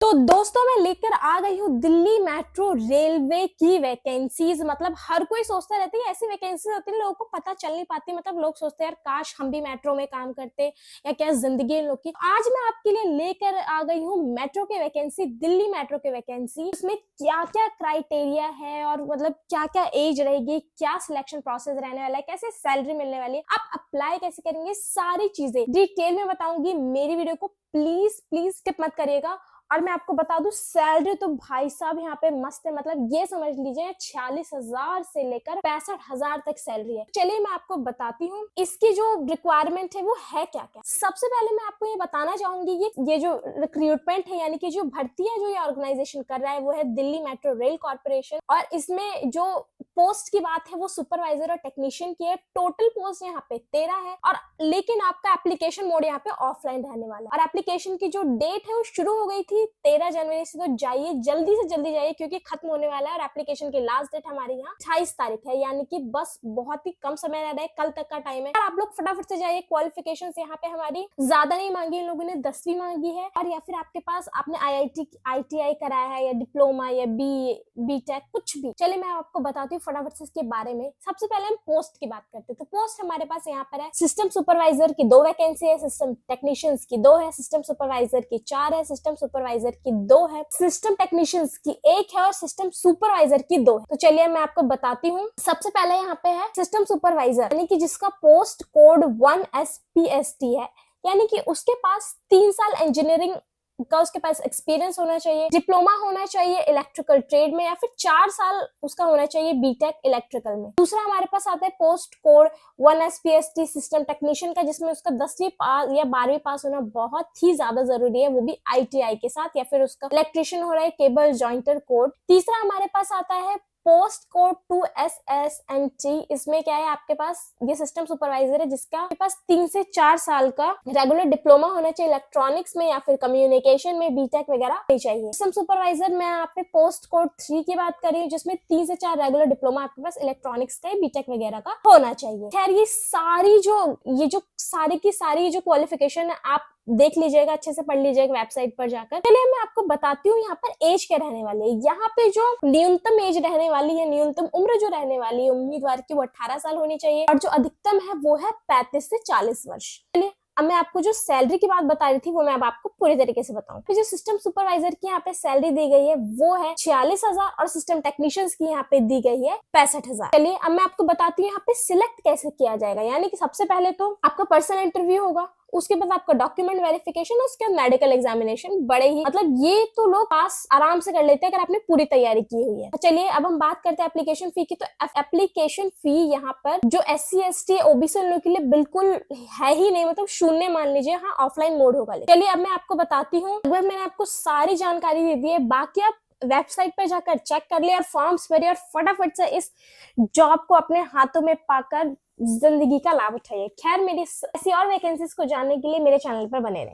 तो दोस्तों मैं लेकर आ गई हूँ दिल्ली मेट्रो रेलवे की वैकेंसीज। मतलब हर कोई सोचता रहता है ऐसी वैकेंसीज होती है, लोगों को पता चल नहीं पाती। मतलब लोग सोचते हैं यार काश हम भी मेट्रो में काम करते, या क्या जिंदगी इन लोग की। आज मैं आपके लिए लेकर आ गई हूँ मेट्रो की वैकेंसी, दिल्ली मेट्रो की वैकेंसी। उसमें क्या क्या क्राइटेरिया है और मतलब क्या क्या एज रहेगी, क्या सिलेक्शन प्रोसेस रहने वाला है, कैसे सैलरी मिलने वाली है, आप अप्लाई कैसे करेंगे, सारी चीजें डिटेल में बताऊंगी। मेरी वीडियो को प्लीज प्लीज स्किप मत करिएगा। और मैं आपको बता दूं सैलरी तो भाई साहब यहाँ पे मस्त है। मतलब ये समझ लीजिए 46,000 से लेकर 65,000 तक सैलरी है। चलिए मैं आपको बताती हूँ इसकी जो रिक्वायरमेंट है वो है क्या क्या। सबसे पहले मैं आपको ये बताना चाहूंगी ये जो रिक्रूटमेंट है, यानी कि जो भर्ती है जो ये ऑर्गेनाइजेशन कर रहा है वो है दिल्ली मेट्रो रेल कॉर्पोरेशन। और इसमें जो पोस्ट की बात है वो सुपरवाइजर और टेक्नीशियन की है। टोटल पोस्ट यहाँ पे 13 है। और लेकिन आपका एप्लीकेशन मोड यहाँ पे ऑफलाइन रहने वाला। और एप्लीकेशन की जो डेट है वो शुरू हो गई थी 13 जनवरी से। तो जाइए जल्दी से जल्दी जाइए क्योंकि खत्म होने वाला है। और एप्लीकेशन की लास्ट डेट हमारे यहाँ 28 तारीख है, यानी कि बस बहुत ही कम समय रह रहा है, कल तक का टाइम है। और आप लोग फटाफट से जाइए। क्वालिफिकेशन यहाँ पे हमारी ज्यादा नहीं मांगी, इन लोगों ने 10वीं मांगी है। और या फिर आपके पास आपने IIT कराया है या डिप्लोमा या BTech कुछ भी। चलिए मैं आपको बताती हूँ फटाफट से इसके बारे में। सबसे पहले हम पोस्ट की बात करते हैं। तो पोस्ट हमारे पास यहाँ पर है सिस्टम सुपरवाइजर की 2 वैकेंसी है, सिस्टम टेक्नीशियंस की 2 है, सिस्टम सुपरवाइजर की 4 है, सिस्टम सुपरवाइजर की 2 है, सिस्टम टेक्नीशियंस की 1 है और सिस्टम सुपरवाइजर की 2 है। तो चलिए मैं आपको बताती हूँ। सबसे पहले यहाँ पे है सिस्टम सुपरवाइजर, यानी कि जिसका पोस्ट कोड 1SPST है, यानी कि उसके पास 3 साल इंजीनियरिंग का उसके पास एक्सपीरियंस होना चाहिए, डिप्लोमा होना चाहिए इलेक्ट्रिकल ट्रेड में, या फिर 4 साल उसका होना चाहिए BTech इलेक्ट्रिकल में। दूसरा हमारे पास आता है post code 1SPST system technician का, जिसमें उसका 10वीं पास या 12वीं पास होना बहुत ही ज्यादा जरूरी है, वो भी ITI के साथ, या फिर उसका इलेक्ट्रिशियन हो रहा है केबल जॉइंटर कोड। तीसरा हमारे पास आता है पोस्ट कोड 2SSNT। इसमें क्या है, आपके पास ये सिस्टम सुपरवाइजर है जिसका आपके पास 3 से 4 साल का रेगुलर डिप्लोमा होना चाहिए इलेक्ट्रॉनिक्स में या फिर कम्युनिकेशन में, BTech वगैरह नहीं चाहिए। सिस्टम सुपरवाइजर में आपने पोस्ट कोड 3 की बात करी, जिसमें 3 से 4 रेगुलर डिप्लोमा आपके पास इलेक्ट्रॉनिक्स का BTech वगैरह का होना चाहिए। खैर ये सारी की सारी जो क्वालिफिकेशन है आप देख लीजिएगा, अच्छे से पढ़ लीजिएगा वेबसाइट पर जाकर। चलिए मैं आपको बताती हूँ यहाँ पर एज क्या रहने वाली है। यहाँ पे जो न्यूनतम एज रहने वाली है, न्यूनतम उम्र जो रहने वाली है उम्मीदवार की, वो 18 साल होनी चाहिए। और जो अधिकतम है वो है 35 से 40 वर्ष। चलिए अब मैं आपको जो सैलरी की बात बता रही थी वो मैं अब आपको पूरी तरीके से बताऊं। तो जो सिस्टम सुपरवाइजर की यहाँ पे सैलरी दी गई है वो है 46,000 और सिस्टम टेक्नीशियंस की यहाँ पे दी गई है 65,000। चलिए अब मैं आपको बताती हूँ यहाँ पे सिलेक्ट कैसे किया जाएगा। यानी कि सबसे पहले तो आपका पर्सनल इंटरव्यू होगा, उसके बाद आपका डॉक्यूमेंट वेरिफिकेशन, उसके बाद मेडिकल एग्जामिनेशन। बड़े ही मतलब ये तो लोग पास आराम से कर लेते हैं अगर आपने पूरी तैयारी की हुई है। चलिए अब हम बात करते हैं एप्लीकेशन फी की। तो एप्लीकेशन फी यहाँ पर जो SC ST OBC लोगों के लिए बिल्कुल है ही नहीं, मतलब शून्य मान लीजिए। हाँ ऑफलाइन मोड होगा। चलिए अब मैं आपको बताती हूँ, अगर मैंने आपको सारी जानकारी दे दी है, बाकी आप वेबसाइट पर जाकर चेक कर लिया और फॉर्म्स भरिए और फटाफट से इस जॉब को अपने हाथों में पाकर जिंदगी का लाभ उठाइए। खैर मेरी ऐसी और वैकेंसीज को जानने के लिए मेरे चैनल पर बने रहें।